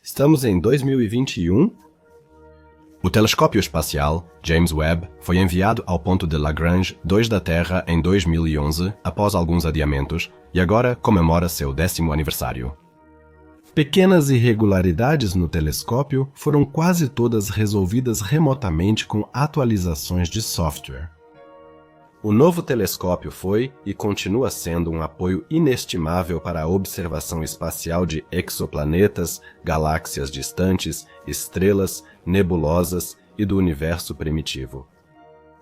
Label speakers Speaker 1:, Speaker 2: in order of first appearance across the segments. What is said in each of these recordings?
Speaker 1: Estamos em 2021. O telescópio espacial James Webb foi enviado ao ponto de Lagrange 2 da Terra em 2011, após alguns adiamentos, e agora comemora seu 10º aniversário. Pequenas irregularidades no telescópio foram quase todas resolvidas remotamente com atualizações de software. O novo telescópio foi e continua sendo um apoio inestimável para a observação espacial de exoplanetas, galáxias distantes, estrelas, nebulosas e do universo primitivo.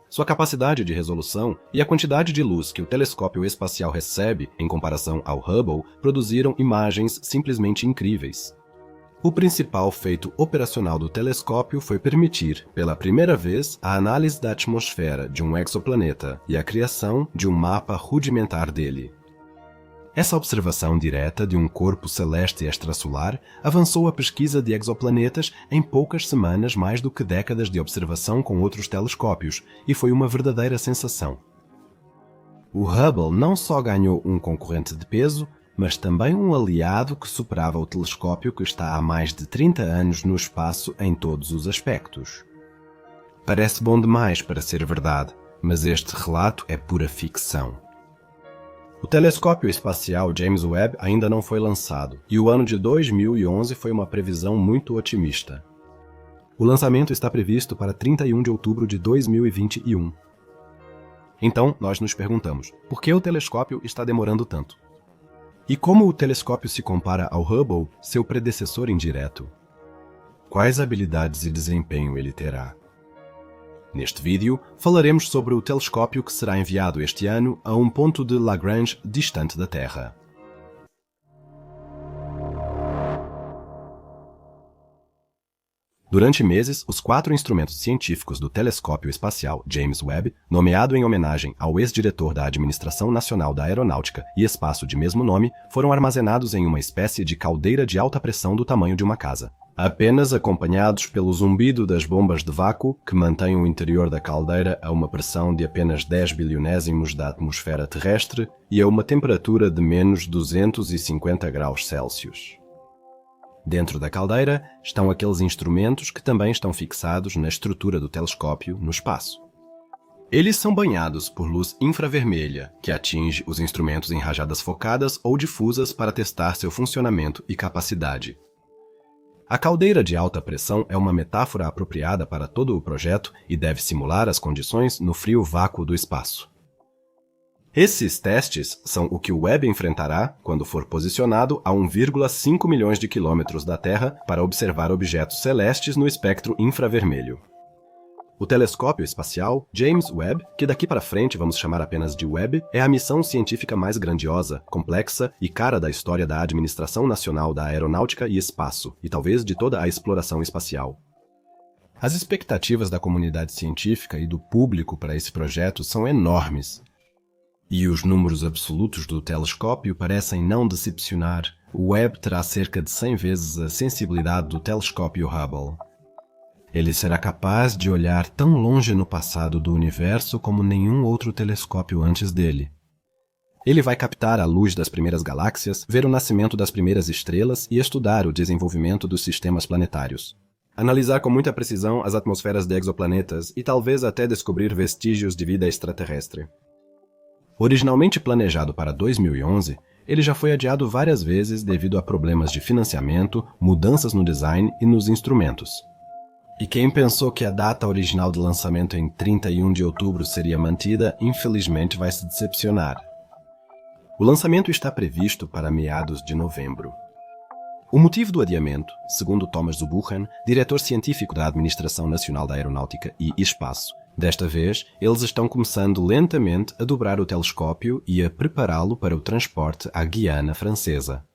Speaker 1: Sua capacidade de resolução e a quantidade de luz que o telescópio espacial recebe em comparação ao Hubble produziram imagens simplesmente incríveis. O principal feito operacional do telescópio foi permitir, pela primeira vez, a análise da atmosfera de um exoplaneta e a criação de um mapa rudimentar dele. Essa observação direta de um corpo celeste extrasolar avançou a pesquisa de exoplanetas em poucas semanas mais do que décadas de observação com outros telescópios, e foi uma verdadeira sensação. O Hubble não só ganhou um concorrente de peso, mas também um aliado que superava o telescópio que está há mais de 30 anos no espaço em todos os aspectos. Parece bom demais para ser verdade, mas este relato é pura ficção. O telescópio espacial James Webb ainda não foi lançado, e o ano de 2011 foi uma previsão muito otimista. O lançamento está previsto para 31 de outubro de 2021. Então, nós nos perguntamos, por que o telescópio está demorando tanto? E como o telescópio se compara ao Hubble, seu predecessor indireto? Quais habilidades e desempenho ele terá? Neste vídeo, falaremos sobre o telescópio que será enviado este ano a um ponto de Lagrange distante da Terra. Durante meses, os 4 instrumentos científicos do telescópio espacial James Webb, nomeado em homenagem ao ex-diretor da Administração Nacional da Aeronáutica e Espaço de mesmo nome, foram armazenados em uma espécie de caldeira de alta pressão do tamanho de uma casa. Apenas acompanhados pelo zumbido das bombas de vácuo, que mantêm o interior da caldeira a uma pressão de apenas 10 bilionésimos da atmosfera terrestre e a uma temperatura de menos 250 graus Celsius. Dentro da caldeira estão aqueles instrumentos que também estão fixados na estrutura do telescópio no espaço. Eles são banhados por luz infravermelha, que atinge os instrumentos em rajadas focadas ou difusas para testar seu funcionamento e capacidade. A caldeira de alta pressão é uma metáfora apropriada para todo o projeto e deve simular as condições no frio vácuo do espaço. Esses testes são o que o Webb enfrentará quando for posicionado a 1,5 milhões de quilômetros da Terra para observar objetos celestes no espectro infravermelho. O telescópio espacial James Webb, que daqui para frente vamos chamar apenas de Webb, é a missão científica mais grandiosa, complexa e cara da história da Administração Nacional da Aeronáutica e Espaço, e talvez de toda a exploração espacial. As expectativas da comunidade científica e do público para esse projeto são enormes. E os números absolutos do telescópio parecem não decepcionar. O Webb terá cerca de 100 vezes a sensibilidade do telescópio Hubble. Ele será capaz de olhar tão longe no passado do universo como nenhum outro telescópio antes dele. Ele vai captar a luz das primeiras galáxias, ver o nascimento das primeiras estrelas e estudar o desenvolvimento dos sistemas planetários. Analisar com muita precisão as atmosferas de exoplanetas e talvez até descobrir vestígios de vida extraterrestre. Originalmente planejado para 2011, ele já foi adiado várias vezes devido a problemas de financiamento, mudanças no design e nos instrumentos. E quem pensou que a data original de lançamento em 31 de outubro seria mantida, infelizmente vai se decepcionar. O lançamento está previsto para meados de novembro. O motivo do adiamento, segundo Thomas Zurbuchen, diretor científico da Administração Nacional da Aeronáutica e Espaço, desta vez, eles estão começando lentamente a dobrar o telescópio e a prepará-lo para o transporte à Guiana Francesa.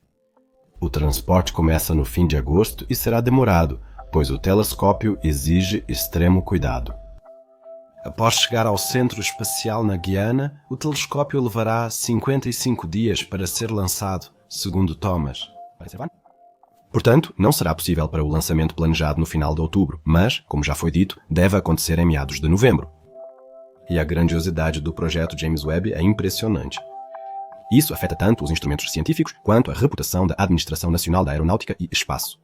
Speaker 1: O transporte começa no fim de agosto e será demorado, pois o telescópio exige extremo cuidado. Após chegar ao Centro Espacial na Guiana, o telescópio levará 55 dias para ser lançado, segundo Thomas. Portanto, não será possível para o lançamento planejado no final de outubro, mas, como já foi dito, deve acontecer em meados de novembro. E a grandiosidade do projeto James Webb é impressionante. Isso afeta tanto os instrumentos científicos quanto a reputação da Administração Nacional da Aeronáutica e Espaço.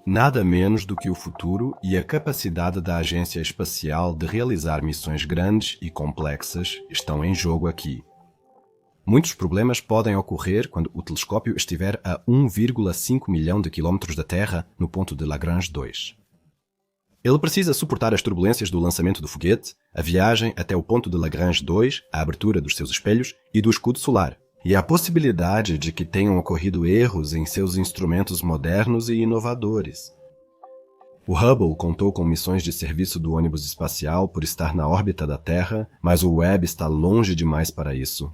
Speaker 1: Nada menos do que o futuro e a capacidade da Agência Espacial de realizar missões grandes e complexas estão em jogo aqui. Muitos problemas podem ocorrer quando o telescópio estiver a 1,5 milhão de quilómetros da Terra no ponto de Lagrange 2. Ele precisa suportar as turbulências do lançamento do foguete, a viagem até o ponto de Lagrange 2, a abertura dos seus espelhos e do escudo solar, e a possibilidade de que tenham ocorrido erros em seus instrumentos modernos e inovadores. O Hubble contou com missões de serviço do ônibus espacial por estar na órbita da Terra, mas o Webb está longe demais para isso.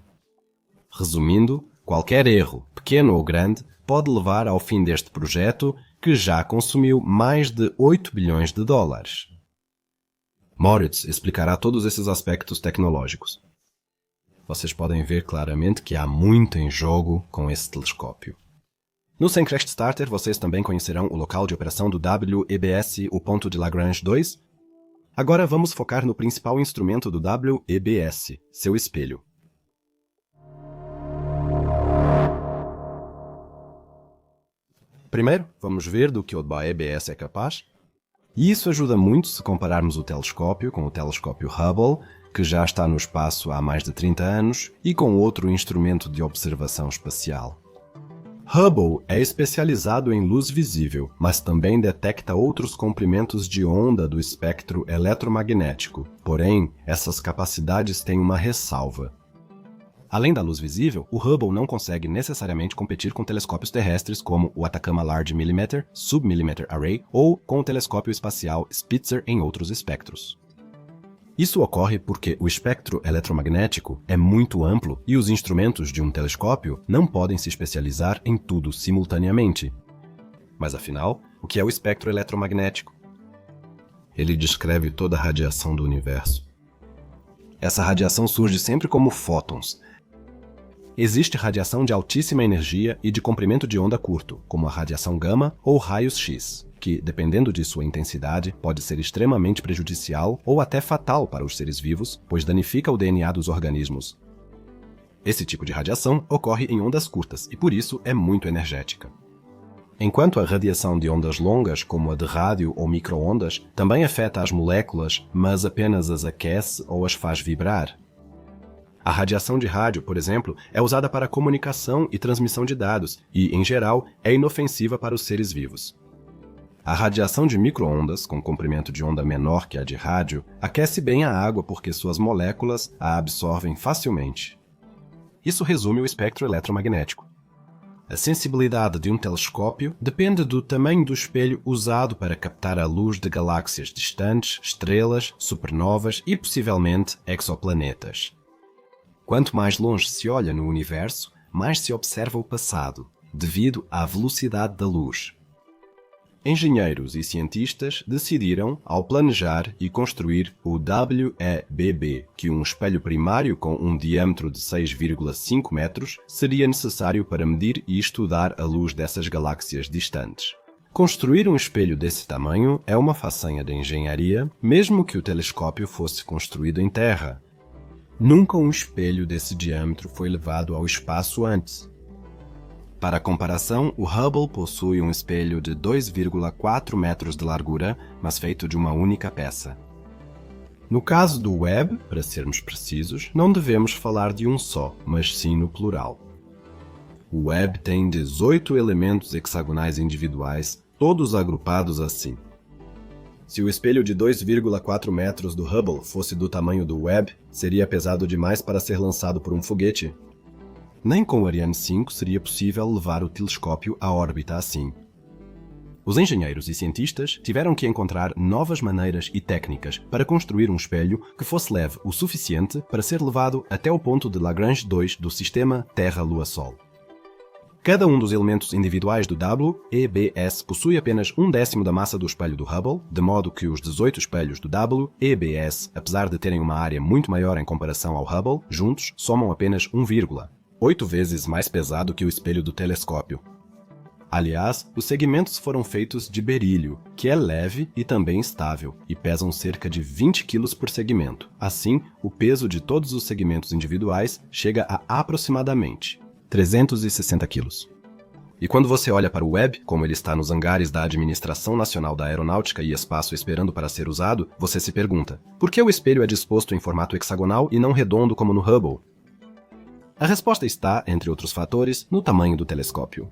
Speaker 1: Resumindo, qualquer erro, pequeno ou grande, pode levar ao fim deste projeto, que já consumiu mais de 8 bilhões de dólares. Moritz explicará todos esses aspectos tecnológicos. Vocês podem ver claramente que há muito em jogo com esse telescópio. No Sem Crash Starter, vocês também conhecerão o local de operação do WEBS, o ponto de Lagrange 2. Agora vamos focar no principal instrumento do WEBS, seu espelho. Primeiro, vamos ver do que o WEBS é capaz. E isso ajuda muito se compararmos o telescópio com o telescópio Hubble, que já está no espaço há mais de 30 anos, e com outro instrumento de observação espacial. Hubble é especializado em luz visível, mas também detecta outros comprimentos de onda do espectro eletromagnético. Porém, essas capacidades têm uma ressalva. Além da luz visível, o Hubble não consegue necessariamente competir com telescópios terrestres como o Atacama Large Millimeter, Submillimeter Array ou com o telescópio espacial Spitzer em outros espectros. Isso ocorre porque o espectro eletromagnético é muito amplo e os instrumentos de um telescópio não podem se especializar em tudo simultaneamente. Mas afinal, o que é o espectro eletromagnético? Ele descreve toda a radiação do universo. Essa radiação surge sempre como fótons. Existe radiação de altíssima energia e de comprimento de onda curto, como a radiação gama ou raios X, que, dependendo de sua intensidade, pode ser extremamente prejudicial ou até fatal para os seres vivos, pois danifica o DNA dos organismos. Esse tipo de radiação ocorre em ondas curtas e, por isso, é muito energética. Enquanto a radiação de ondas longas, como a de rádio ou micro-ondas, também afeta as moléculas, mas apenas as aquece ou as faz vibrar. A radiação de rádio, por exemplo, é usada para comunicação e transmissão de dados e, em geral, é inofensiva para os seres vivos. A radiação de micro-ondas, com comprimento de onda menor que a de rádio, aquece bem a água porque suas moléculas a absorvem facilmente. Isso resume o espectro eletromagnético. A sensibilidade de um telescópio depende do tamanho do espelho usado para captar a luz de galáxias distantes, estrelas, supernovas e, possivelmente, exoplanetas. Quanto mais longe se olha no universo, mais se observa o passado, devido à velocidade da luz. Engenheiros e cientistas decidiram, ao planejar e construir o WEBB, que um espelho primário com um diâmetro de 6,5 metros seria necessário para medir e estudar a luz dessas galáxias distantes. Construir um espelho desse tamanho é uma façanha de engenharia, mesmo que o telescópio fosse construído em terra. Nunca um espelho desse diâmetro foi levado ao espaço antes. Para comparação, o Hubble possui um espelho de 2,4 metros de largura, mas feito de uma única peça. No caso do Webb, para sermos precisos, não devemos falar de um só, mas sim no plural. O Webb tem 18 elementos hexagonais individuais, todos agrupados assim. Se o espelho de 2,4 metros do Hubble fosse do tamanho do Webb, seria pesado demais para ser lançado por um foguete. Nem com o Ariane 5 seria possível levar o telescópio à órbita assim. Os engenheiros e cientistas tiveram que encontrar novas maneiras e técnicas para construir um espelho que fosse leve o suficiente para ser levado até o ponto de Lagrange 2 do sistema Terra-Lua-Sol. Cada um dos elementos individuais do WEBS possui apenas 1/10 da massa do espelho do Hubble, de modo que os 18 espelhos do WEBS, apesar de terem uma área muito maior em comparação ao Hubble, juntos somam apenas 1,8 vezes mais pesado que o espelho do telescópio. Aliás, os segmentos foram feitos de berílio, que é leve e também estável, e pesam cerca de 20 kg por segmento. Assim, o peso de todos os segmentos individuais chega a aproximadamente 360 kg. E quando você olha para o Webb, como ele está nos hangares da Administração Nacional da Aeronáutica e Espaço esperando para ser usado, você se pergunta: por que o espelho é disposto em formato hexagonal e não redondo como no Hubble? A resposta está, entre outros fatores, no tamanho do telescópio.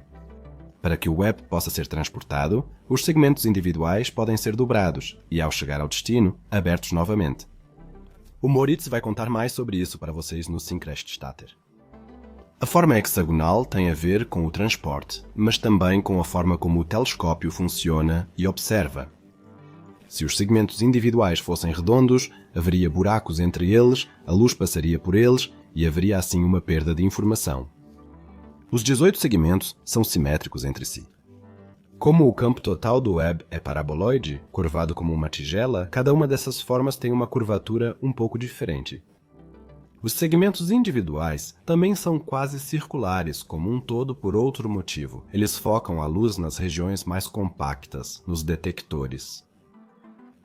Speaker 1: Para que o Webb possa ser transportado, os segmentos individuais podem ser dobrados e, ao chegar ao destino, abertos novamente. O Moritz vai contar mais sobre isso para vocês no Synchrist-Statter. A forma hexagonal tem a ver com o transporte, mas também com a forma como o telescópio funciona e observa. Se os segmentos individuais fossem redondos, haveria buracos entre eles, a luz passaria por eles e haveria assim uma perda de informação. Os 18 segmentos são simétricos entre si. Como o campo total do Webb é paraboloide, curvado como uma tigela, cada uma dessas formas tem uma curvatura um pouco diferente. Os segmentos individuais também são quase circulares, como um todo por outro motivo. Eles focam a luz nas regiões mais compactas, nos detectores.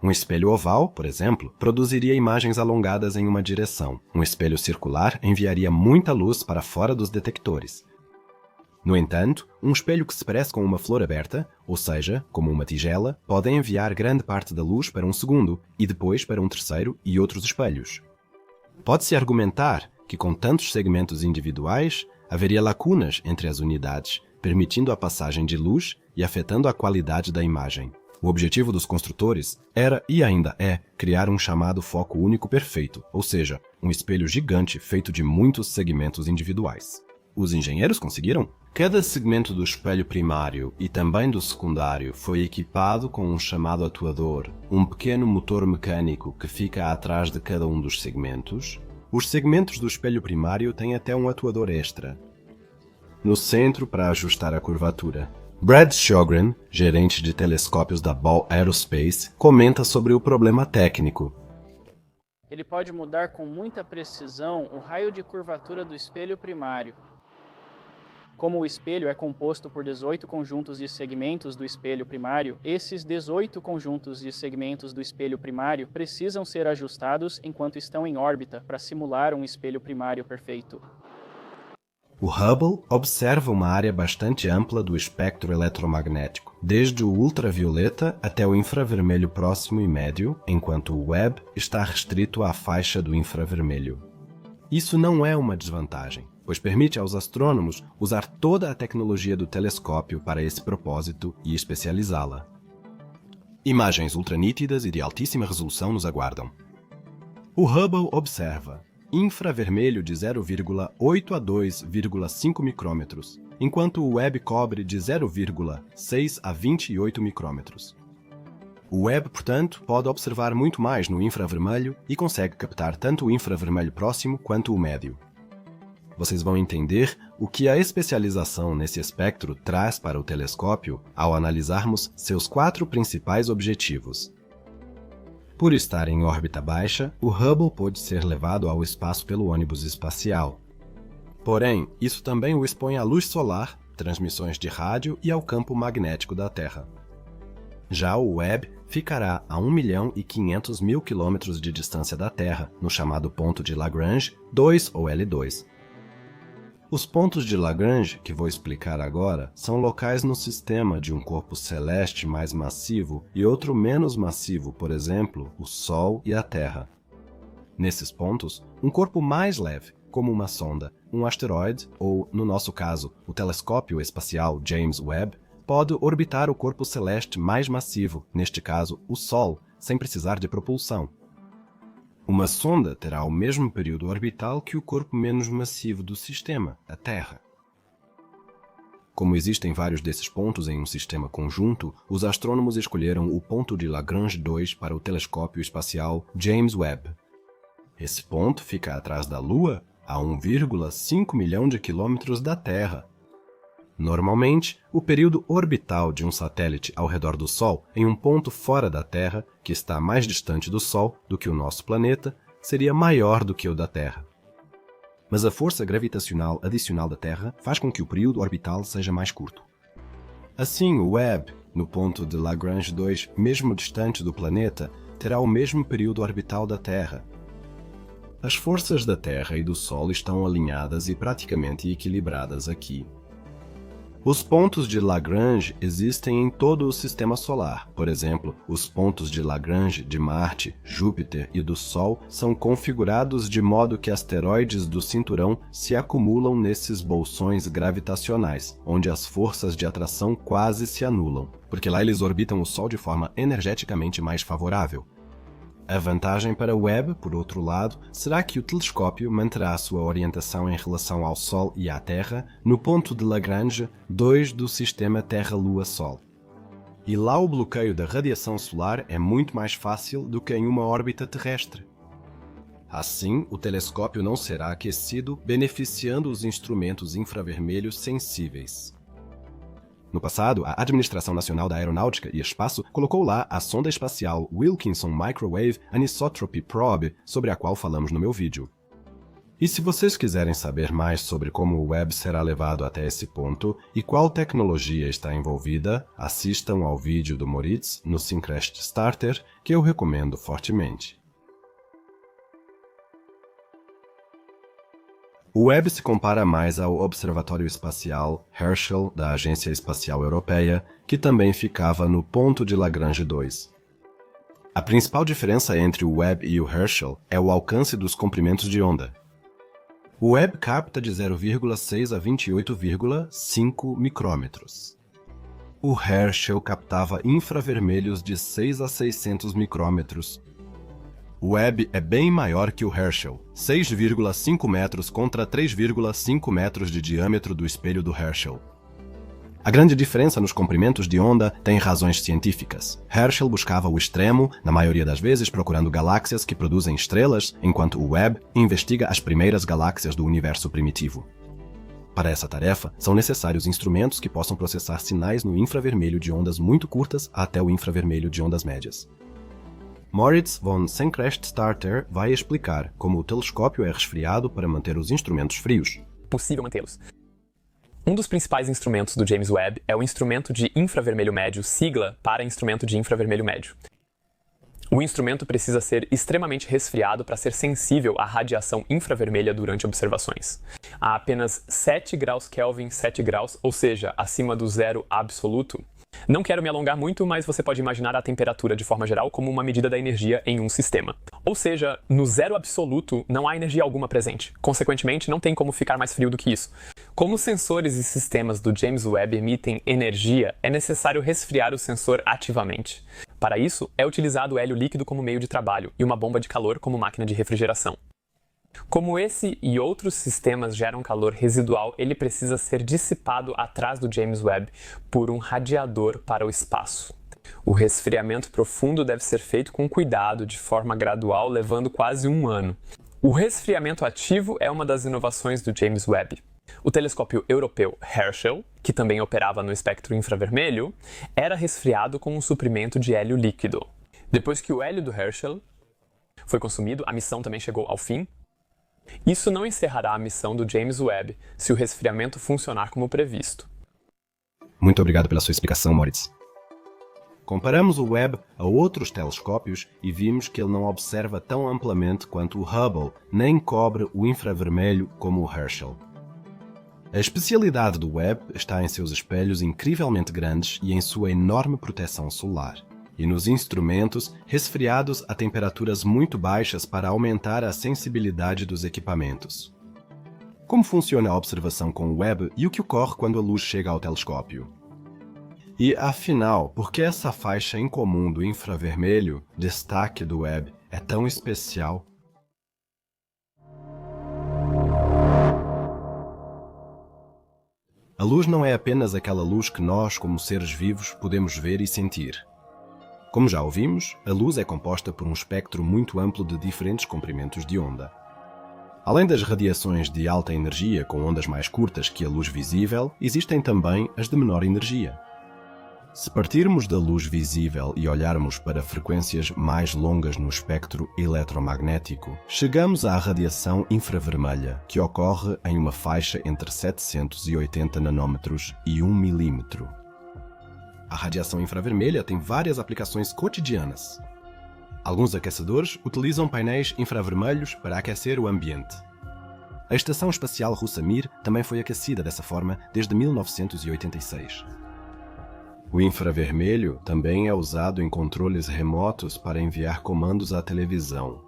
Speaker 1: Um espelho oval, por exemplo, produziria imagens alongadas em uma direção. Um espelho circular enviaria muita luz para fora dos detectores. No entanto, um espelho que se parece com uma flor aberta, ou seja, como uma tigela, pode enviar grande parte da luz para um segundo e depois para um terceiro e outros espelhos. Pode-se argumentar que com tantos segmentos individuais, haveria lacunas entre as unidades, permitindo a passagem de luz e afetando a qualidade da imagem. O objetivo dos construtores era e ainda é criar um chamado foco único perfeito, ou seja, um espelho gigante feito de muitos segmentos individuais. Os engenheiros conseguiram? Cada segmento do espelho primário e também do secundário foi equipado com um chamado atuador, um pequeno motor mecânico que fica atrás de cada um dos segmentos. Os segmentos do espelho primário têm até um atuador extra no centro para ajustar a curvatura. Brad Sjogren, gerente de telescópios da Ball Aerospace, comenta sobre o problema técnico.
Speaker 2: Ele pode mudar com muita precisão o raio de curvatura do espelho primário. Como o espelho é composto por 18 conjuntos de segmentos do espelho primário, esses 18 conjuntos de segmentos do espelho primário precisam ser ajustados enquanto estão em órbita para simular um espelho primário perfeito.
Speaker 1: O Hubble observa uma área bastante ampla do espectro eletromagnético, desde o ultravioleta até o infravermelho próximo e médio, enquanto o Webb está restrito à faixa do infravermelho. Isso não é uma desvantagem, pois permite aos astrônomos usar toda a tecnologia do telescópio para esse propósito e especializá-la. Imagens ultranítidas e de altíssima resolução nos aguardam. O Hubble observa infravermelho de 0,8 a 2,5 micrômetros, enquanto o Webb cobre de 0,6 a 28 micrômetros. O Webb, portanto, pode observar muito mais no infravermelho e consegue captar tanto o infravermelho próximo quanto o médio. Vocês vão entender o que a especialização nesse espectro traz para o telescópio ao analisarmos seus 4 principais objetivos. Por estar em órbita baixa, o Hubble pode ser levado ao espaço pelo ônibus espacial. Porém, isso também o expõe à luz solar, transmissões de rádio e ao campo magnético da Terra. Já o Webb ficará a 1.500.000 km de distância da Terra, no chamado ponto de Lagrange 2 ou L2. Os pontos de Lagrange, que vou explicar agora, são locais no sistema de um corpo celeste mais massivo e outro menos massivo, por exemplo, o Sol e a Terra. Nesses pontos, um corpo mais leve, como uma sonda, um asteroide ou, no nosso caso, o telescópio espacial James Webb, pode orbitar o corpo celeste mais massivo, neste caso, o Sol, sem precisar de propulsão. Uma sonda terá o mesmo período orbital que o corpo menos massivo do sistema, a Terra. Como existem vários desses pontos em um sistema conjunto, os astrônomos escolheram o ponto de Lagrange 2 para o telescópio espacial James Webb. Esse ponto fica atrás da Lua, a 1,5 milhão de quilômetros da Terra. Normalmente, o período orbital de um satélite ao redor do Sol, em um ponto fora da Terra, que está mais distante do Sol do que o nosso planeta, seria maior do que o da Terra. Mas a força gravitacional adicional da Terra faz com que o período orbital seja mais curto. Assim, o Webb, no ponto de Lagrange 2, mesmo distante do planeta, terá o mesmo período orbital da Terra. As forças da Terra e do Sol estão alinhadas e praticamente equilibradas aqui. Os pontos de Lagrange existem em todo o Sistema Solar. Por exemplo, os pontos de Lagrange de Marte, Júpiter e do Sol são configurados de modo que asteroides do cinturão se acumulam nesses bolsões gravitacionais, onde as forças de atração quase se anulam, porque lá eles orbitam o Sol de forma energeticamente mais favorável. A vantagem para o Webb, por outro lado, será que o telescópio manterá a sua orientação em relação ao Sol e à Terra no ponto de Lagrange 2 do sistema Terra-Lua-Sol. E lá o bloqueio da radiação solar é muito mais fácil do que em uma órbita terrestre. Assim, o telescópio não será aquecido, beneficiando os instrumentos infravermelhos sensíveis. No passado, a Administração Nacional da Aeronáutica e Espaço colocou lá a sonda espacial Wilkinson Microwave Anisotropy Probe, sobre a qual falamos no meu vídeo. E se vocês quiserem saber mais sobre como o Webb será levado até esse ponto e qual tecnologia está envolvida, assistam ao vídeo do Moritz no Synchrist Starter, que eu recomendo fortemente. O Webb se compara mais ao Observatório Espacial Herschel da Agência Espacial Europeia, que também ficava no ponto de Lagrange 2. A principal diferença entre o Webb e o Herschel é o alcance dos comprimentos de onda. O Webb capta de 0,6 a 28,5 micrômetros. O Herschel captava infravermelhos de 6 a 600 micrômetros. O Webb é bem maior que o Herschel, 6,5 metros contra 3,5 metros de diâmetro do espelho do Herschel. A grande diferença nos comprimentos de onda tem razões científicas. Herschel buscava o extremo, na maioria das vezes procurando galáxias que produzem estrelas, enquanto o Webb investiga as primeiras galáxias do universo primitivo. Para essa tarefa, são necessários instrumentos que possam processar sinais no infravermelho de ondas muito curtas até o infravermelho de ondas médias. Moritz von Synchrist-Starter vai explicar como o telescópio é resfriado para manter os instrumentos frios.
Speaker 3: Possível mantê-los. Um dos principais instrumentos do James Webb é o instrumento de infravermelho médio, sigla para instrumento de infravermelho médio. O instrumento precisa ser extremamente resfriado para ser sensível à radiação infravermelha durante observações. A apenas 7 graus Kelvin, 7 graus, ou seja, acima do zero absoluto. Não quero me alongar muito, mas você pode imaginar a temperatura de forma geral como uma medida da energia em um sistema. Ou seja, no zero absoluto não há energia alguma presente. Consequentemente, não tem como ficar mais frio do que isso. Como os sensores e sistemas do James Webb emitem energia, é necessário resfriar o sensor ativamente. Para isso, é utilizado hélio líquido como meio de trabalho e uma bomba de calor como máquina de refrigeração. Como esse e outros sistemas geram calor residual, ele precisa ser dissipado atrás do James Webb por um radiador para o espaço. O resfriamento profundo deve ser feito com cuidado, de forma gradual, levando quase um ano. O resfriamento ativo é uma das inovações do James Webb. O telescópio europeu Herschel, que também operava no espectro infravermelho, era resfriado com um suprimento de hélio líquido. Depois que o hélio do Herschel foi consumido, a missão também chegou ao fim. Isso não encerrará a missão do James Webb se o resfriamento funcionar como previsto.
Speaker 1: Muito obrigado pela sua explicação, Moritz. Comparamos o Webb a outros telescópios e vimos que ele não observa tão amplamente quanto o Hubble, nem cobre o infravermelho como o Herschel. A especialidade do Webb está em seus espelhos incrivelmente grandes e em sua enorme proteção solar, e nos instrumentos resfriados a temperaturas muito baixas para aumentar a sensibilidade dos equipamentos. Como funciona a observação com o Webb e o que ocorre quando a luz chega ao telescópio? E, afinal, por que essa faixa incomum do infravermelho, destaque do Webb, é tão especial? A luz não é apenas aquela luz que nós, como seres vivos, podemos ver e sentir. Como já ouvimos, a luz é composta por um espectro muito amplo de diferentes comprimentos de onda. Além das radiações de alta energia com ondas mais curtas que a luz visível, existem também as de menor energia. Se partirmos da luz visível e olharmos para frequências mais longas no espectro eletromagnético, chegamos à radiação infravermelha, que ocorre em uma faixa entre 780 nanômetros e 1 milímetro. A radiação infravermelha tem várias aplicações cotidianas. Alguns aquecedores utilizam painéis infravermelhos para aquecer o ambiente. A Estação Espacial Russa Mir também foi aquecida dessa forma desde 1986. O infravermelho também é usado em controles remotos para enviar comandos à televisão.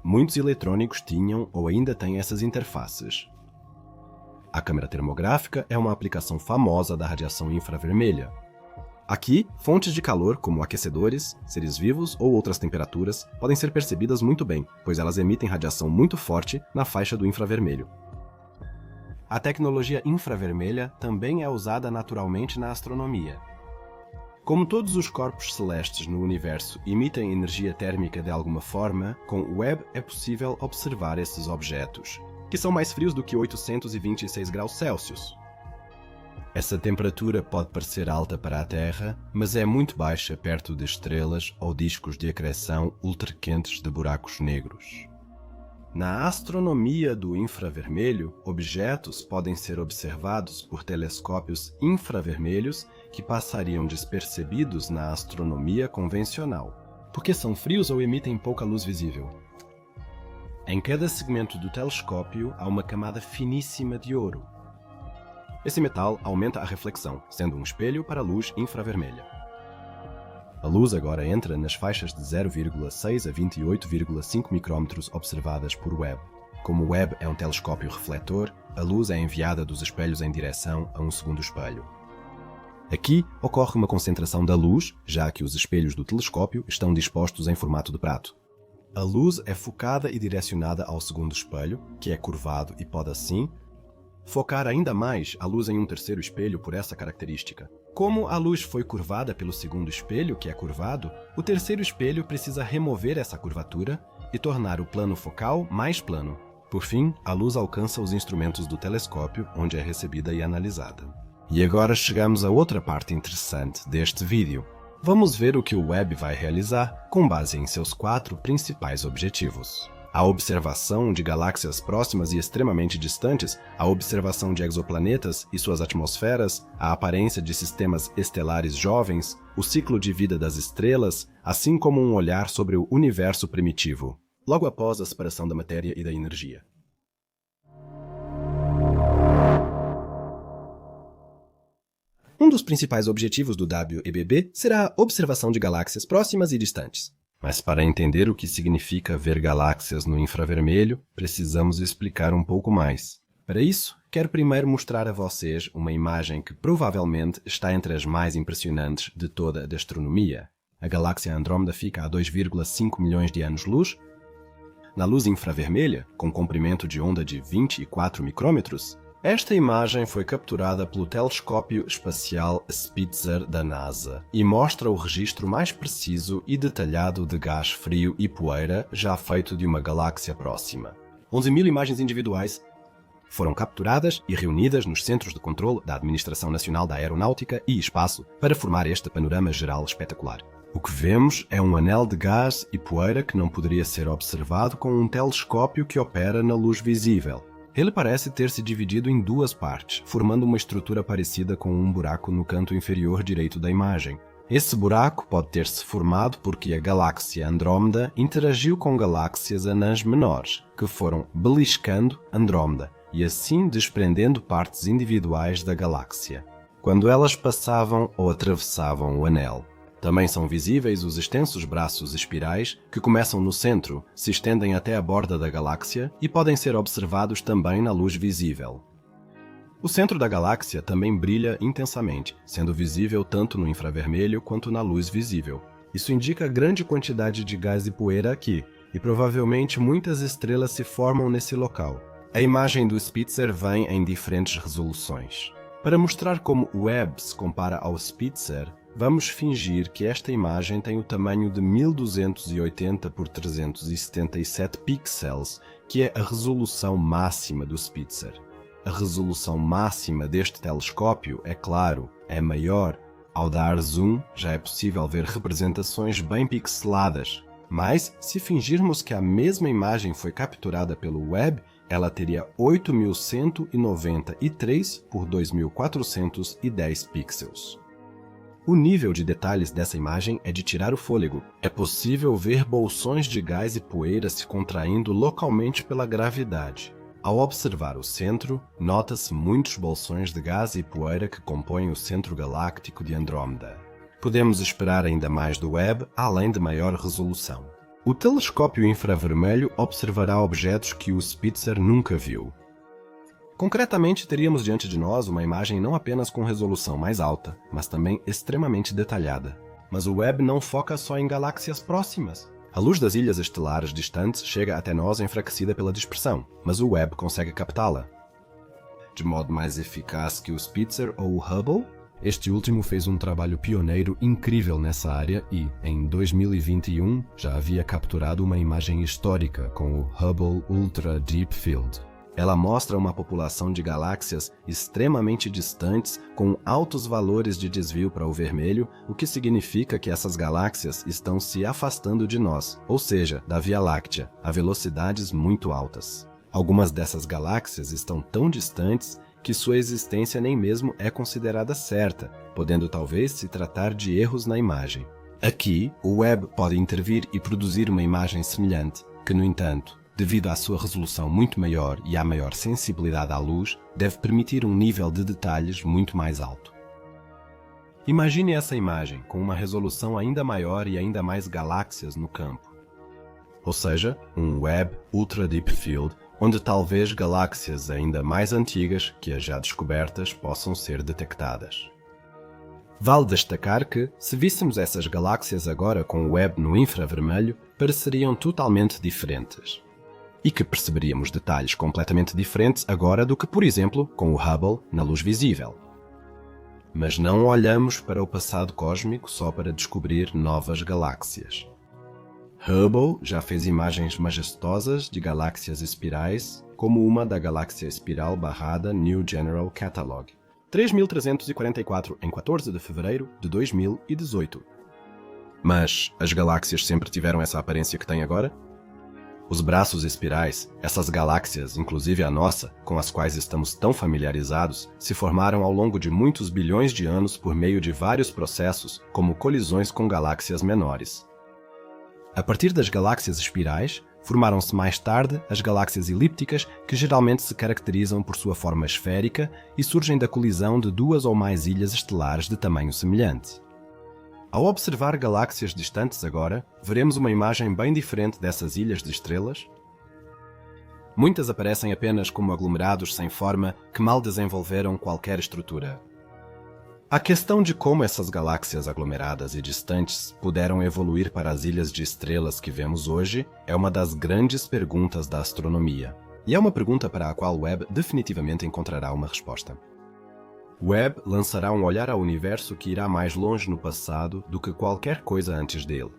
Speaker 1: Muitos eletrônicos tinham ou ainda têm essas interfaces. A câmera termográfica é uma aplicação famosa da radiação infravermelha. Aqui, fontes de calor, como aquecedores, seres vivos ou outras temperaturas, podem ser percebidas muito bem, pois elas emitem radiação muito forte na faixa do infravermelho. A tecnologia infravermelha também é usada naturalmente na astronomia. Como todos os corpos celestes no universo emitem energia térmica de alguma forma, com o Webb é possível observar esses objetos, que são mais frios do que 826 graus Celsius. Essa temperatura pode parecer alta para a Terra, mas é muito baixa perto de estrelas ou discos de acreção ultraquentes de buracos negros. Na astronomia do infravermelho, objetos podem ser observados por telescópios infravermelhos que passariam despercebidos na astronomia convencional, porque são frios ou emitem pouca luz visível. Em cada segmento do telescópio há uma camada finíssima de ouro. Esse metal aumenta a reflexão, sendo um espelho para a luz infravermelha. A luz agora entra nas faixas de 0,6 a 28,5 micrômetros observadas por Webb. Como o Webb é um telescópio refletor, a luz é enviada dos espelhos em direção a um segundo espelho. Aqui ocorre uma concentração da luz, já que os espelhos do telescópio estão dispostos em formato de prato. A luz é focada e direcionada ao segundo espelho, que é curvado e pode assim focar ainda mais a luz em um terceiro espelho por essa característica. Como a luz foi curvada pelo segundo espelho, que é curvado, o terceiro espelho precisa remover essa curvatura e tornar o plano focal mais plano. Por fim, a luz alcança os instrumentos do telescópio, onde é recebida e analisada. E agora chegamos a outra parte interessante deste vídeo. Vamos ver o que o Webb vai realizar com base em seus 4 principais objetivos. A observação de galáxias próximas e extremamente distantes, a observação de exoplanetas e suas atmosferas, a aparência de sistemas estelares jovens, o ciclo de vida das estrelas, assim como um olhar sobre o universo primitivo, logo após a separação da matéria e da energia. Um dos principais objetivos do WEBB será a observação de galáxias próximas e distantes. Mas para entender o que significa ver galáxias no infravermelho, precisamos explicar um pouco mais. Para isso, quero primeiro mostrar a vocês uma imagem que provavelmente está entre as mais impressionantes de toda a astronomia. A galáxia Andrômeda fica a 2,5 milhões de anos-luz. Na luz infravermelha, com comprimento de onda de 24 micrômetros, esta imagem foi capturada pelo telescópio espacial Spitzer da NASA e mostra o registro mais preciso e detalhado de gás frio e poeira já feito de uma galáxia próxima. 11.000 imagens individuais foram capturadas e reunidas nos centros de controle da Administração Nacional da Aeronáutica e Espaço para formar este panorama geral espetacular. O que vemos é um anel de gás e poeira que não poderia ser observado com um telescópio que opera na luz visível. Ele parece ter se dividido em 2 partes, formando uma estrutura parecida com um buraco no canto inferior direito da imagem. Esse buraco pode ter-se formado porque a galáxia Andrômeda interagiu com galáxias anãs menores, que foram beliscando Andrômeda e assim desprendendo partes individuais da galáxia, quando elas passavam ou atravessavam o anel. Também são visíveis os extensos braços espirais que começam no centro, se estendem até a borda da galáxia e podem ser observados também na luz visível. O centro da galáxia também brilha intensamente, sendo visível tanto no infravermelho quanto na luz visível. Isso indica grande quantidade de gás e poeira aqui, e provavelmente muitas estrelas se formam nesse local. A imagem do Spitzer vem em diferentes resoluções. Para mostrar como o Webb se compara ao Spitzer, vamos fingir que esta imagem tem o tamanho de 1280 por 377 pixels, que é a resolução máxima do Spitzer. A resolução máxima deste telescópio, é claro, é maior. Ao dar zoom, já é possível ver representações bem pixeladas. Mas, se fingirmos que a mesma imagem foi capturada pelo Webb, ela teria 8.193 por 2.410 pixels. O nível de detalhes dessa imagem é de tirar o fôlego. É possível ver bolsões de gás e poeira se contraindo localmente pela gravidade. Ao observar o centro, nota-se muitos bolsões de gás e poeira que compõem o centro galáctico de Andrômeda. Podemos esperar ainda mais do Webb, além de maior resolução. O telescópio infravermelho observará objetos que o Spitzer nunca viu. Concretamente, teríamos diante de nós uma imagem não apenas com resolução mais alta, mas também extremamente detalhada. Mas o Webb não foca só em galáxias próximas. A luz das ilhas estelares distantes chega até nós enfraquecida pela dispersão, mas o Webb consegue captá-la. De modo mais eficaz que o Spitzer ou o Hubble, este último fez um trabalho pioneiro incrível nessa área e, em 2021, já havia capturado uma imagem histórica com o Hubble Ultra Deep Field. Ela mostra uma população de galáxias extremamente distantes com altos valores de desvio para o vermelho, o que significa que essas galáxias estão se afastando de nós, ou seja, da Via Láctea, a velocidades muito altas. Algumas dessas galáxias estão tão distantes que sua existência nem mesmo é considerada certa, podendo talvez se tratar de erros na imagem. Aqui, o Webb pode intervir e produzir uma imagem semelhante, que, no entanto, devido à sua resolução muito maior e à maior sensibilidade à luz, deve permitir um nível de detalhes muito mais alto. Imagine essa imagem com uma resolução ainda maior e ainda mais galáxias no campo. Ou seja, um Webb Ultra Deep Field, onde talvez galáxias ainda mais antigas que as já descobertas possam ser detectadas. Vale destacar que, se víssemos essas galáxias agora com o Webb no infravermelho, pareceriam totalmente diferentes. E que perceberíamos detalhes completamente diferentes agora do que, por exemplo, com o Hubble na luz visível. Mas não olhamos para o passado cósmico só para descobrir novas galáxias. Hubble já fez imagens majestosas de galáxias espirais, como uma da galáxia espiral barrada New General Catalog, 3344 em 14 de fevereiro de 2018. Mas as galáxias sempre tiveram essa aparência que têm agora? Os braços espirais, essas galáxias, inclusive a nossa, com as quais estamos tão familiarizados, se formaram ao longo de muitos bilhões de anos por meio de vários processos, como colisões com galáxias menores. A partir das galáxias espirais, formaram-se mais tarde as galáxias elípticas, que geralmente se caracterizam por sua forma esférica e surgem da colisão de duas ou mais ilhas estelares de tamanho semelhante. Ao observar galáxias distantes agora, veremos uma imagem bem diferente dessas ilhas de estrelas. Muitas aparecem apenas como aglomerados sem forma que mal desenvolveram qualquer estrutura. A questão de como essas galáxias aglomeradas e distantes puderam evoluir para as ilhas de estrelas que vemos hoje é uma das grandes perguntas da astronomia. E é uma pergunta para a qual Webb definitivamente encontrará uma resposta. Webb lançará um olhar ao universo que irá mais longe no passado do que qualquer coisa antes dele.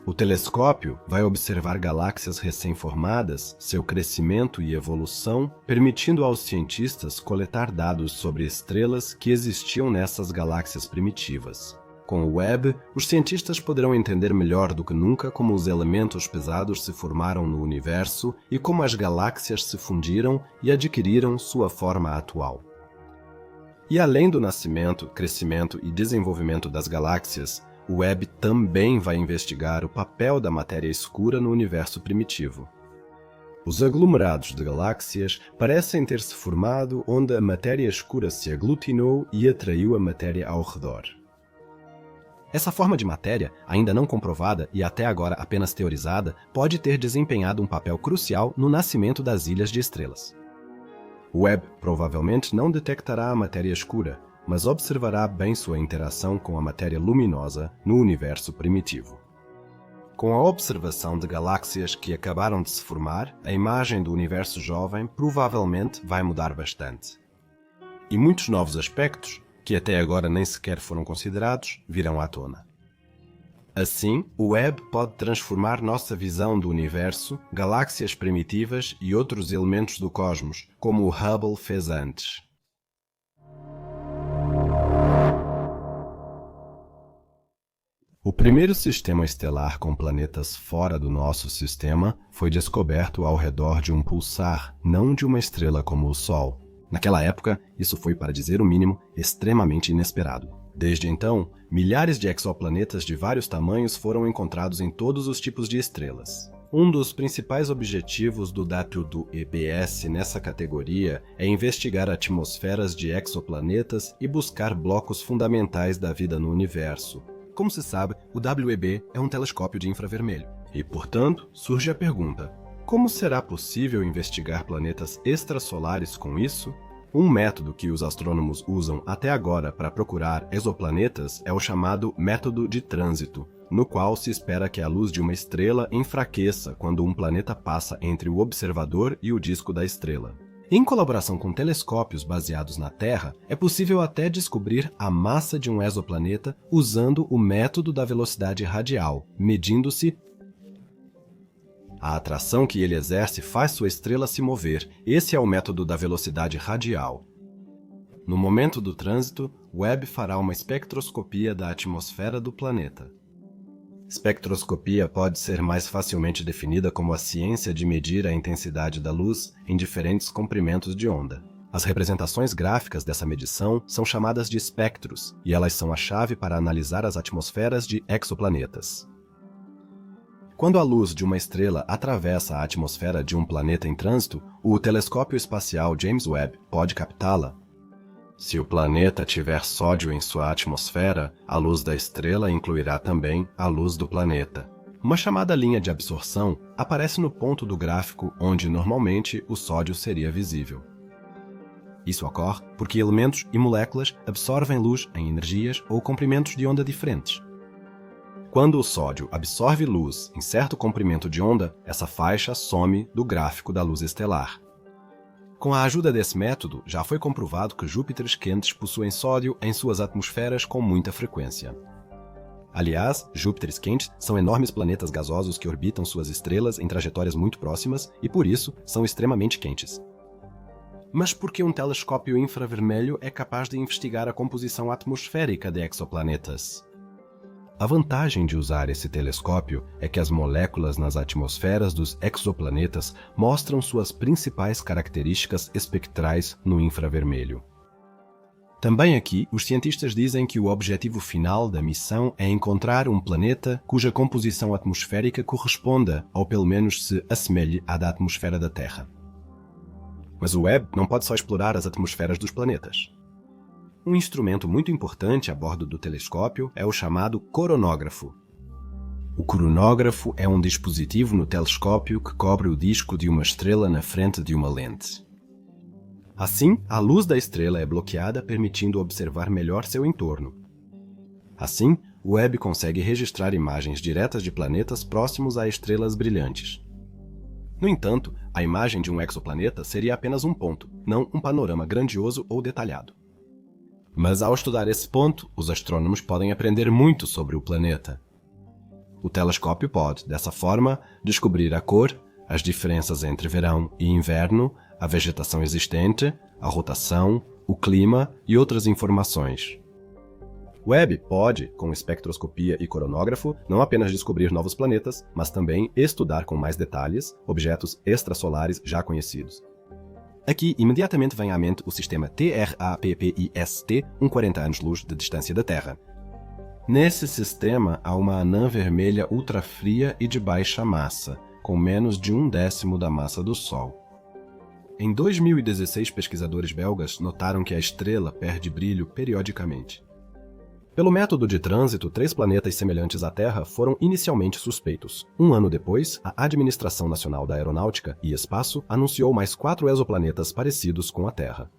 Speaker 1: O telescópio vai observar galáxias recém-formadas, seu crescimento e evolução, permitindo aos cientistas coletar dados sobre estrelas que existiam nessas galáxias primitivas. Com o Webb, os cientistas poderão entender melhor do que nunca como os elementos pesados se formaram no universo e como as galáxias se fundiram e adquiriram sua forma atual. E além do nascimento, crescimento e desenvolvimento das galáxias, o Webb também vai investigar o papel da matéria escura no universo primitivo. Os aglomerados de galáxias parecem ter se formado onde a matéria escura se aglutinou e atraiu a matéria ao redor. Essa forma de matéria, ainda não comprovada e até agora apenas teorizada, pode ter desempenhado um papel crucial no nascimento das ilhas de estrelas. O Webb provavelmente não detectará a matéria escura, mas observará bem sua interação com a matéria luminosa no universo primitivo. Com a observação de galáxias que acabaram de se formar, a imagem do universo jovem provavelmente vai mudar bastante. E muitos novos aspectos, que até agora nem sequer foram considerados, virão à tona. Assim, o Webb pode transformar nossa visão do universo, galáxias primitivas e outros elementos do cosmos, como o Hubble fez antes. O primeiro sistema estelar com planetas fora do nosso sistema foi descoberto ao redor de um pulsar, não de uma estrela como o Sol. Naquela época, isso foi, para dizer o mínimo, extremamente inesperado. Desde então, milhares de exoplanetas de vários tamanhos foram encontrados em todos os tipos de estrelas. Um dos principais objetivos do WEBS nessa categoria é investigar atmosferas de exoplanetas e buscar blocos fundamentais da vida no universo. Como se sabe, o WEB é um telescópio de infravermelho. E, portanto, surge a pergunta: como será possível investigar planetas extrasolares com isso? Um método que os astrônomos usam até agora para procurar exoplanetas é o chamado método de trânsito, no qual se espera que a luz de uma estrela enfraqueça quando um planeta passa entre o observador e o disco da estrela. Em colaboração com telescópios baseados na Terra, é possível até descobrir a massa de um exoplaneta usando o método da velocidade radial, medindo-se a atração que ele exerce faz sua estrela se mover. Esse é o método da velocidade radial. No momento do trânsito, Webb fará uma espectroscopia da atmosfera do planeta. Espectroscopia pode ser mais facilmente definida como a ciência de medir a intensidade da luz em diferentes comprimentos de onda. As representações gráficas dessa medição são chamadas de espectros, e elas são a chave para analisar as atmosferas de exoplanetas. Quando a luz de uma estrela atravessa a atmosfera de um planeta em trânsito, o telescópio espacial James Webb pode captá-la. Se o planeta tiver sódio em sua atmosfera, a luz da estrela incluirá também a luz do planeta. Uma chamada linha de absorção aparece no ponto do gráfico onde normalmente o sódio seria visível. Isso ocorre porque elementos e moléculas absorvem luz em energias ou comprimentos de onda diferentes. Quando o sódio absorve luz em certo comprimento de onda, essa faixa some do gráfico da luz estelar. Com a ajuda desse método, já foi comprovado que Júpiteres quentes possuem sódio em suas atmosferas com muita frequência. Aliás, Júpiteres quentes são enormes planetas gasosos que orbitam suas estrelas em trajetórias muito próximas e, por isso, são extremamente quentes. Mas por que um telescópio infravermelho é capaz de investigar a composição atmosférica de exoplanetas? A vantagem de usar esse telescópio é que as moléculas nas atmosferas dos exoplanetas mostram suas principais características espectrais no infravermelho. Também aqui, os cientistas dizem que o objetivo final da missão é encontrar um planeta cuja composição atmosférica corresponda, ou pelo menos se assemelhe à da atmosfera da Terra. Mas o Webb não pode só explorar as atmosferas dos planetas. Um instrumento muito importante a bordo do telescópio é o chamado coronógrafo. O coronógrafo é um dispositivo no telescópio que cobre o disco de uma estrela na frente de uma lente. Assim, a luz da estrela é bloqueada, permitindo observar melhor seu entorno. Assim, o Webb consegue registrar imagens diretas de planetas próximos a estrelas brilhantes. No entanto, a imagem de um exoplaneta seria apenas um ponto, não um panorama grandioso ou detalhado. Mas ao estudar esse ponto, os astrônomos podem aprender muito sobre o planeta. O telescópio pode, dessa forma, descobrir a cor, as diferenças entre verão e inverno, a vegetação existente, a rotação, o clima e outras informações. Webb pode, com espectroscopia e coronógrafo, não apenas descobrir novos planetas, mas também estudar com mais detalhes objetos extrasolares já conhecidos. Aqui, imediatamente vem à mente o sistema TRAPPIST, 40 anos-luz de distância da Terra. Nesse sistema, há uma anã vermelha ultrafria e de baixa massa, com menos de 1/10 da massa do Sol. Em 2016, pesquisadores belgas notaram que a estrela perde brilho periodicamente. Pelo método de trânsito, 3 planetas semelhantes à Terra foram inicialmente suspeitos. Um ano depois, a Administração Nacional da Aeronáutica e Espaço anunciou mais 4 exoplanetas parecidos com a Terra.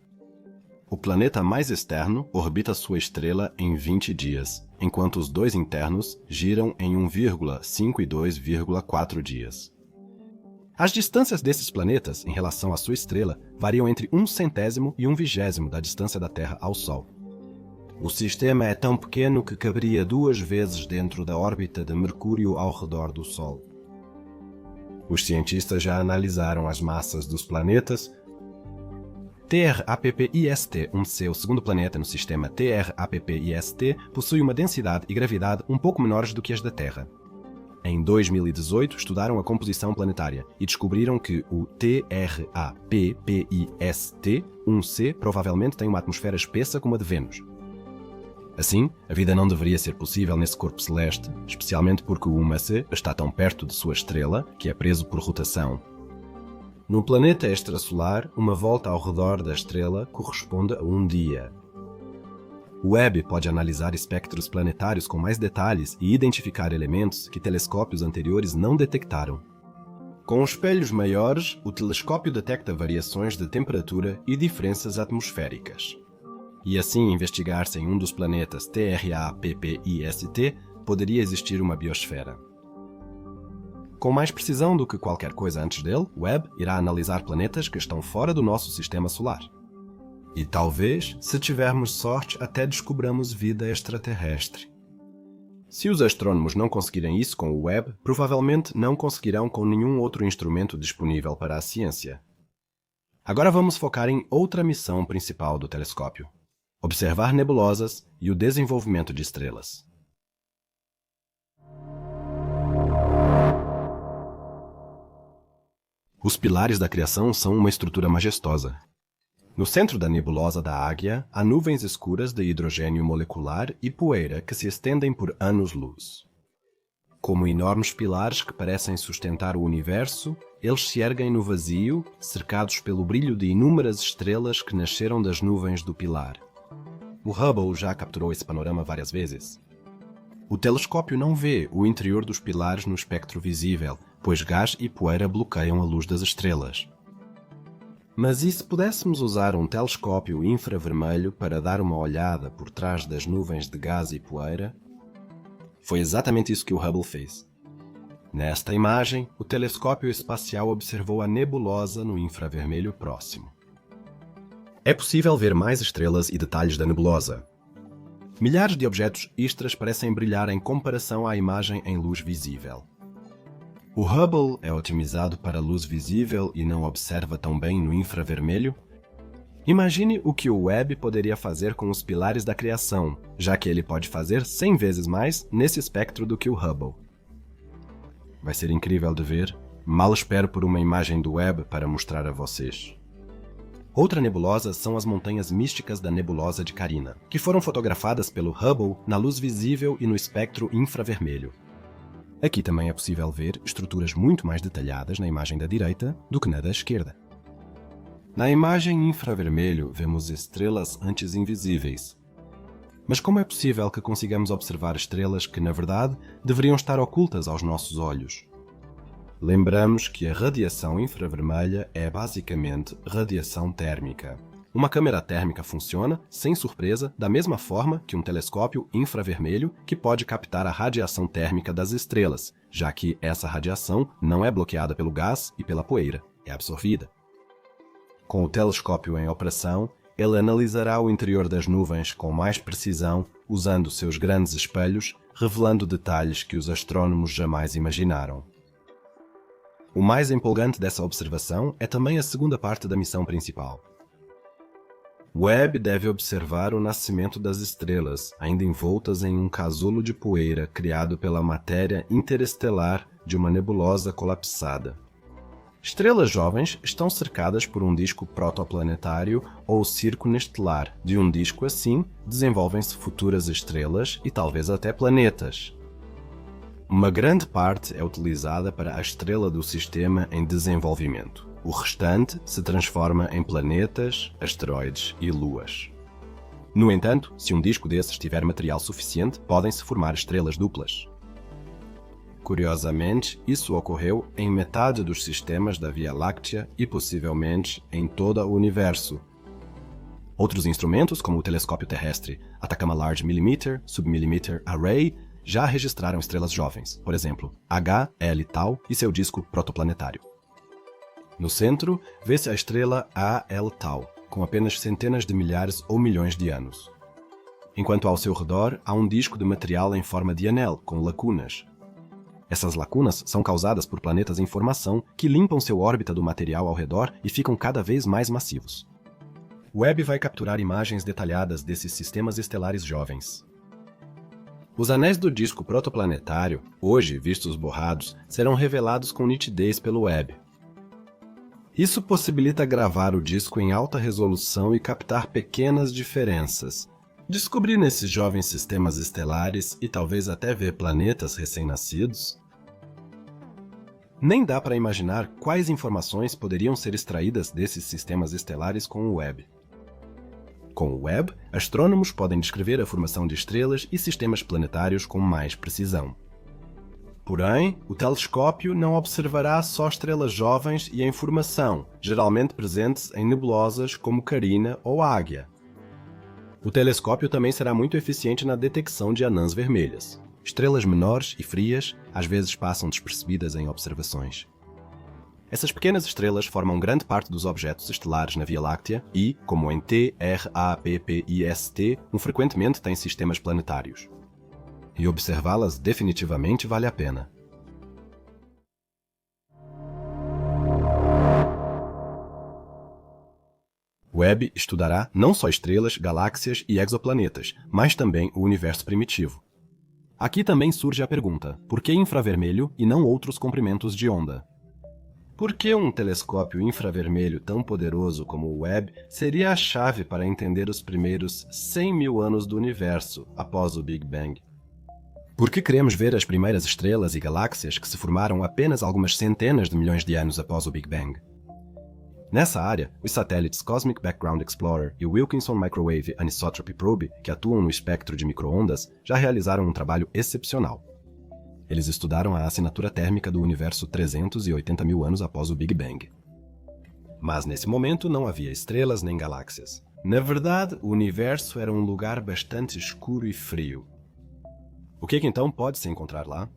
Speaker 1: O planeta mais externo orbita sua estrela em 20 dias, enquanto os 2 internos giram em 1,5 e 2,4 dias. As distâncias desses planetas em relação à sua estrela variam entre 1/100º e 1/20º da distância da Terra ao Sol. O sistema é tão pequeno que caberia 2 vezes dentro da órbita de Mercúrio ao redor do Sol. Os cientistas já analisaram as massas dos planetas. TRAPPIST-1C, o segundo planeta no sistema TRAPPIST, possui uma densidade e gravidade um pouco menores do que as da Terra. Em 2018, estudaram a composição planetária e descobriram que o TRAPPIST-1C provavelmente tem uma atmosfera espessa como a de Vênus. Assim, a vida não deveria ser possível nesse corpo celeste, especialmente porque o UMAC está tão perto de sua estrela que é preso por rotação. Num planeta extrasolar, uma volta ao redor da estrela corresponde a um dia. O Webb pode analisar espectros planetários com mais detalhes e identificar elementos que telescópios anteriores não detectaram. Com espelhos maiores, o telescópio detecta variações de temperatura e diferenças atmosféricas. E assim investigar se em um dos planetas TRA-PPIST poderia existir uma biosfera. Com mais precisão do que qualquer coisa antes dele, o Webb irá analisar planetas que estão fora do nosso sistema solar. E talvez, se tivermos sorte, até descobramos vida extraterrestre. Se os astrônomos não conseguirem isso com o Webb, provavelmente não conseguirão com nenhum outro instrumento disponível para a ciência. Agora vamos focar em outra missão principal do telescópio: observar nebulosas e o desenvolvimento de estrelas. Os pilares da criação são uma estrutura majestosa. No centro da nebulosa da Águia, há nuvens escuras de hidrogênio molecular e poeira que se estendem por anos-luz. Como enormes pilares que parecem sustentar o universo, eles se erguem no vazio, cercados pelo brilho de inúmeras estrelas que nasceram das nuvens do pilar. O Hubble já capturou esse panorama várias vezes. O telescópio não vê o interior dos pilares no espectro visível, pois gás e poeira bloqueiam a luz das estrelas. Mas e se pudéssemos usar um telescópio infravermelho para dar uma olhada por trás das nuvens de gás e poeira? Foi exatamente isso que o Hubble fez. Nesta imagem, o telescópio espacial observou a nebulosa no infravermelho próximo. É possível ver mais estrelas e detalhes da nebulosa. Milhares de objetos extras parecem brilhar em comparação à imagem em luz visível. O Hubble é otimizado para luz visível e não observa tão bem no infravermelho? Imagine o que o Webb poderia fazer com os pilares da criação, já que ele pode fazer 100 vezes mais nesse espectro do que o Hubble. Vai ser incrível de ver. Mal espero por uma imagem do Webb para mostrar a vocês. Outra nebulosa são as montanhas místicas da nebulosa de Carina, que foram fotografadas pelo Hubble na luz visível e no espectro infravermelho. Aqui também é possível ver estruturas muito mais detalhadas na imagem da direita do que na da esquerda. Na imagem infravermelho vemos estrelas antes invisíveis. Mas como é possível que consigamos observar estrelas que, na verdade, deveriam estar ocultas aos nossos olhos? Lembramos que a radiação infravermelha é basicamente radiação térmica. Uma câmera térmica funciona, sem surpresa, da mesma forma que um telescópio infravermelho que pode captar a radiação térmica das estrelas, já que essa radiação não é bloqueada pelo gás e pela poeira, é absorvida. Com o telescópio em operação, ele analisará o interior das nuvens com mais precisão, usando seus grandes espelhos, revelando detalhes que os astrônomos jamais imaginaram. O mais empolgante dessa observação é também a segunda parte da missão principal. Webb deve observar o nascimento das estrelas, ainda envoltas em um casulo de poeira criado pela matéria interestelar de uma nebulosa colapsada. Estrelas jovens estão cercadas por um disco protoplanetário ou circunestelar. De um disco assim, desenvolvem-se futuras estrelas e talvez até planetas. Uma grande parte é utilizada para a estrela do sistema em desenvolvimento. O restante se transforma em planetas, asteroides e luas. No entanto, se um disco desses tiver material suficiente, podem-se formar estrelas duplas. Curiosamente, isso ocorreu em metade dos sistemas da Via Láctea e possivelmente em todo o universo. Outros instrumentos, como o telescópio terrestre Atacama Large Millimeter Submillimeter Array, já registraram estrelas jovens, por exemplo, HL Tau e seu disco protoplanetário. No centro, vê-se a estrela AL Tau, com apenas centenas de milhares ou milhões de anos. Enquanto ao seu redor há um disco de material em forma de anel, com lacunas. Essas lacunas são causadas por planetas em formação que limpam seu órbita do material ao redor e ficam cada vez mais massivos. O Webb vai capturar imagens detalhadas desses sistemas estelares jovens. Os anéis do disco protoplanetário, hoje vistos borrados, serão revelados com nitidez pelo Webb. Isso possibilita gravar o disco em alta resolução e captar pequenas diferenças. Descobrir nesses jovens sistemas estelares e talvez até ver planetas recém-nascidos? Nem dá para imaginar quais informações poderiam ser extraídas desses sistemas estelares com o Webb. Com o Webb, astrônomos podem descrever a formação de estrelas e sistemas planetários com mais precisão. Porém, o telescópio não observará só estrelas jovens e em formação, geralmente presentes em nebulosas como Carina ou Águia. O telescópio também será muito eficiente na detecção de anãs vermelhas. Estrelas menores e frias às vezes passam despercebidas em observações. Essas pequenas estrelas formam grande parte dos objetos estelares na Via Láctea e, como em TRAPPIST, frequentemente têm sistemas planetários. E observá-las definitivamente vale a pena. O Webb estudará não só estrelas, galáxias e exoplanetas, mas também o universo primitivo. Aqui também surge a pergunta: por que infravermelho e não outros comprimentos de onda? Por que um telescópio infravermelho tão poderoso como o Webb seria a chave para entender os primeiros 100 mil anos do universo após o Big Bang? Por que queremos ver as primeiras estrelas e galáxias que se formaram apenas algumas centenas de milhões de anos após o Big Bang? Nessa área, os satélites Cosmic Background Explorer e o Wilkinson Microwave Anisotropy Probe, que atuam no espectro de micro-ondas, já realizaram um trabalho excepcional. Eles estudaram a assinatura térmica do universo 380 mil anos após o Big Bang. Mas nesse momento não havia estrelas nem galáxias. Na verdade, o universo era um lugar bastante escuro e frio. O que então pode se encontrar lá?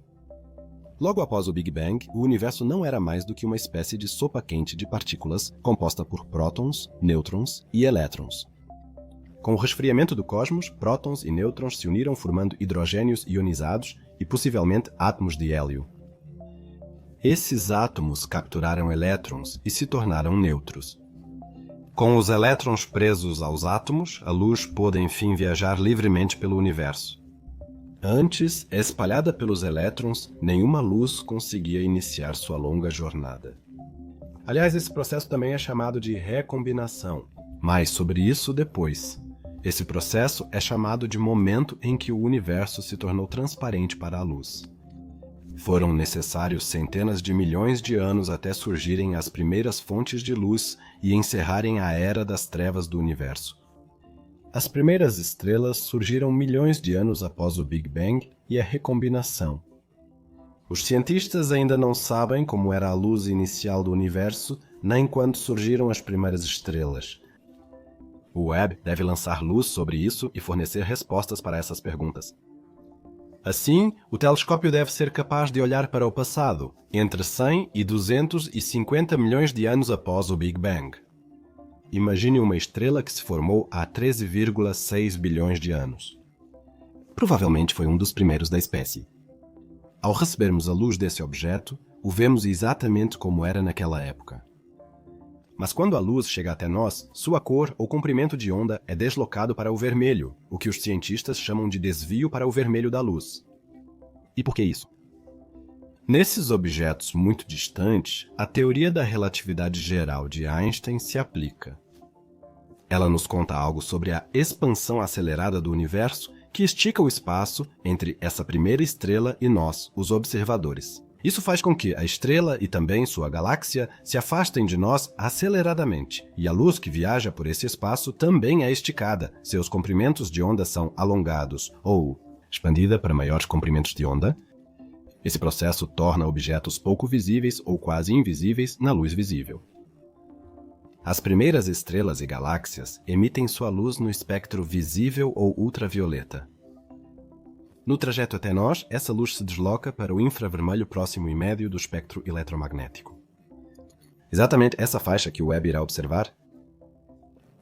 Speaker 1: Logo após o Big Bang, o universo não era mais do que uma espécie de sopa quente de partículas composta por prótons, nêutrons e elétrons. Com o resfriamento do cosmos, prótons e nêutrons se uniram formando hidrogênios ionizados e possivelmente átomos de hélio. Esses átomos capturaram elétrons e se tornaram nêutros. Com os elétrons presos aos átomos, a luz pôde enfim viajar livremente pelo universo. Antes, espalhada pelos elétrons, nenhuma luz conseguia iniciar sua longa jornada. Aliás, esse processo também é chamado de recombinação, mas sobre isso depois. Esse processo é chamado de momento em que o universo se tornou transparente para a luz. Foram necessários centenas de milhões de anos até surgirem as primeiras fontes de luz e encerrarem a era das trevas do universo. As primeiras estrelas surgiram milhões de anos após o Big Bang e a recombinação. Os cientistas ainda não sabem como era a luz inicial do universo, nem quando surgiram as primeiras estrelas. O Webb deve lançar luz sobre isso e fornecer respostas para essas perguntas. Assim, o telescópio deve ser capaz de olhar para o passado, entre 100 e 250 milhões de anos após o Big Bang. Imagine uma estrela que se formou há 13,6 bilhões de anos. Provavelmente foi um dos primeiros da espécie. Ao recebermos a luz desse objeto, o vemos exatamente como era naquela época. Mas quando a luz chega até nós, sua cor ou comprimento de onda é deslocado para o vermelho, o que os cientistas chamam de desvio para o vermelho da luz. E por que isso? Nesses objetos muito distantes, a teoria da relatividade geral de Einstein se aplica. Ela nos conta algo sobre a expansão acelerada do universo que estica o espaço entre essa primeira estrela e nós, os observadores. Isso faz com que a estrela e também sua galáxia se afastem de nós aceleradamente, e a luz que viaja por esse espaço também é esticada, seus comprimentos de onda são alongados ou expandida para maiores comprimentos de onda. Esse processo torna objetos pouco visíveis ou quase invisíveis na luz visível. As primeiras estrelas e galáxias emitem sua luz no espectro visível ou ultravioleta. No trajeto até nós, essa luz se desloca para o infravermelho próximo e médio do espectro eletromagnético. Exatamente essa faixa que o Webb irá observar.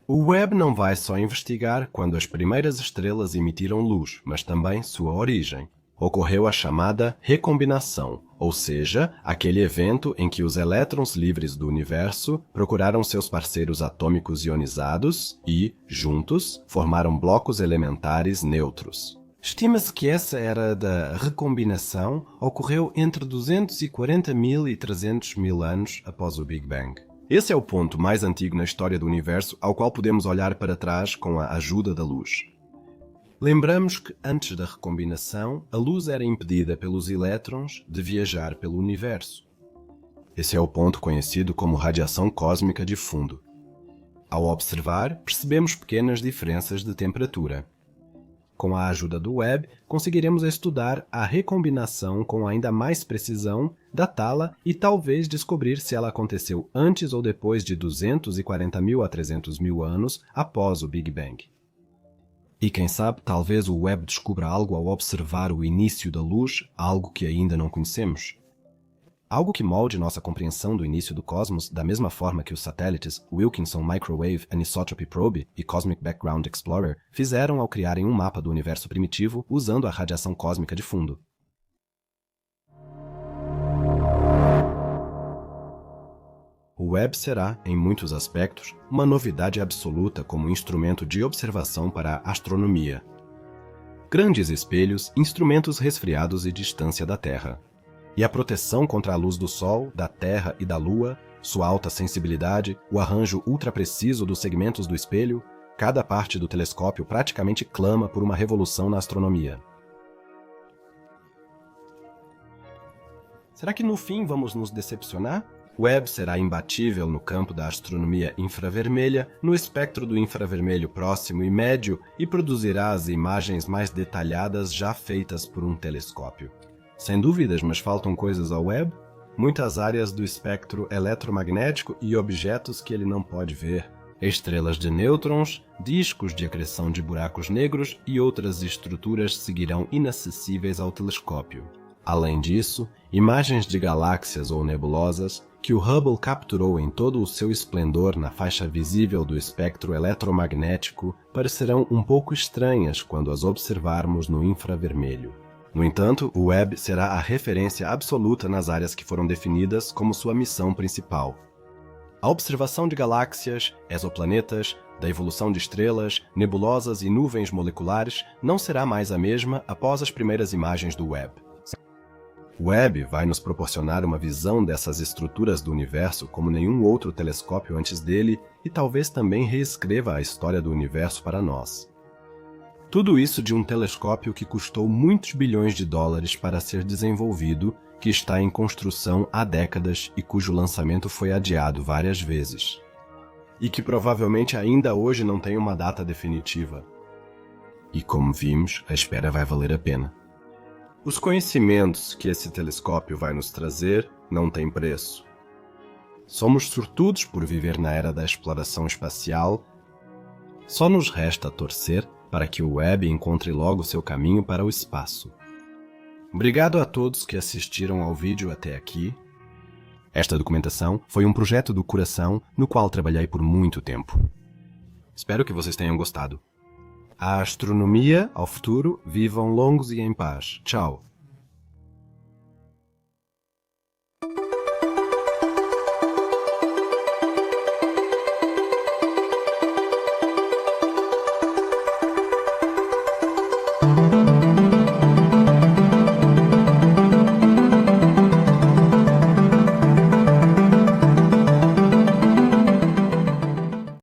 Speaker 1: O Webb não vai só investigar quando as primeiras estrelas emitiram luz, mas também sua origem. Ocorreu a chamada recombinação, ou seja, aquele evento em que os elétrons livres do universo procuraram seus parceiros atômicos ionizados e, juntos, formaram blocos elementares neutros. Estima-se que essa era da recombinação ocorreu entre 240 mil e 300 mil anos após o Big Bang. Esse é o ponto mais antigo na história do universo ao qual podemos olhar para trás com a ajuda da luz. Lembramos que antes da recombinação, a luz era impedida pelos elétrons de viajar pelo universo. Esse é o ponto conhecido como radiação cósmica de fundo. Ao observar, percebemos pequenas diferenças de temperatura. Com a ajuda do Webb, conseguiremos estudar a recombinação com ainda mais precisão, datá-la e talvez descobrir se ela aconteceu antes ou depois de 240.000 a 300.000 anos após o Big Bang. E quem sabe, talvez o Webb descubra algo ao observar o início da luz, algo que ainda não conhecemos. Algo que molde nossa compreensão do início do cosmos da mesma forma que os satélites Wilkinson Microwave Anisotropy Probe e Cosmic Background Explorer fizeram ao criarem um mapa do universo primitivo usando a radiação cósmica de fundo. O Webb será, em muitos aspectos, uma novidade absoluta como instrumento de observação para a astronomia. Grandes espelhos, instrumentos resfriados e distância da Terra. E a proteção contra a luz do Sol, da Terra e da Lua, sua alta sensibilidade, o arranjo ultra-preciso dos segmentos do espelho, cada parte do telescópio praticamente clama por uma revolução na astronomia. Será que no fim vamos nos decepcionar? O Webb será imbatível no campo da astronomia infravermelha, no espectro do infravermelho próximo e médio e produzirá as imagens mais detalhadas já feitas por um telescópio. Sem dúvidas, mas faltam coisas ao Webb? Muitas áreas do espectro eletromagnético e objetos que ele não pode ver. Estrelas de nêutrons, discos de acreção de buracos negros e outras estruturas seguirão inacessíveis ao telescópio. Além disso, imagens de galáxias ou nebulosas que o Hubble capturou em todo o seu esplendor na faixa visível do espectro eletromagnético parecerão um pouco estranhas quando as observarmos no infravermelho. No entanto, o Webb será a referência absoluta nas áreas que foram definidas como sua missão principal. A observação de galáxias, exoplanetas, da evolução de estrelas, nebulosas e nuvens moleculares não será mais a mesma após as primeiras imagens do Webb. O Webb vai nos proporcionar uma visão dessas estruturas do universo como nenhum outro telescópio antes dele e talvez também reescreva a história do universo para nós. Tudo isso de um telescópio que custou muitos bilhões de dólares para ser desenvolvido, que está em construção há décadas e cujo lançamento foi adiado várias vezes. E que provavelmente ainda hoje não tem uma data definitiva. E como vimos, a espera vai valer a pena. Os conhecimentos que esse telescópio vai nos trazer não têm preço. Somos sortudos por viver na era da exploração espacial. Só nos resta torcer para que o Webb encontre logo seu caminho para o espaço. Obrigado a todos que assistiram ao vídeo até aqui. Esta documentação foi um projeto do coração no qual trabalhei por muito tempo. Espero que vocês tenham gostado. A astronomia ao futuro, vivam longos e em paz. Tchau!